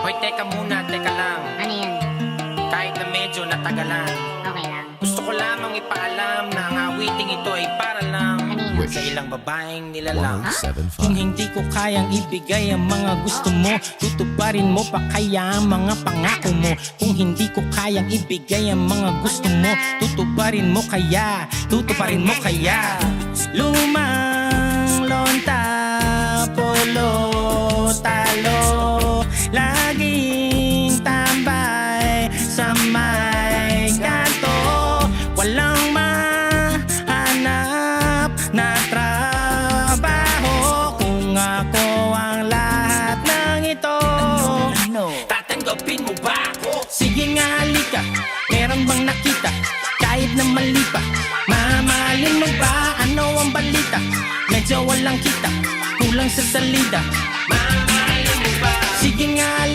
Hoy, teka muna, teka lang. Ano yun? Kahit na medyo natagalan, Okay lang. gusto ko lamang ipaalam na ang awiting ito ay para lang Kanino? sa ilang babaeng nilalang. Kung 175. hindi ko kayang ibigay ang mga gusto mo, tutuparin mo pa kaya ang mga pangako mo. Kung hindi ko kayang ibigay ang mga gusto mo, tutuparin mo kaya, tutuparin mo kaya. Lumang lonta, polo, talo, laging tambay sa may kanto. Walang mahanap na trabaho kung ako ang lahat ng ito. Tatanggapin mo ba ako? Sige nga, halika, meron bang nakita? Kahit na mali pa, mamahalin mo ba? Ano ang balita? Medyo walang kita, kulang sa salida. Mamahalin mo ba? Sige nga,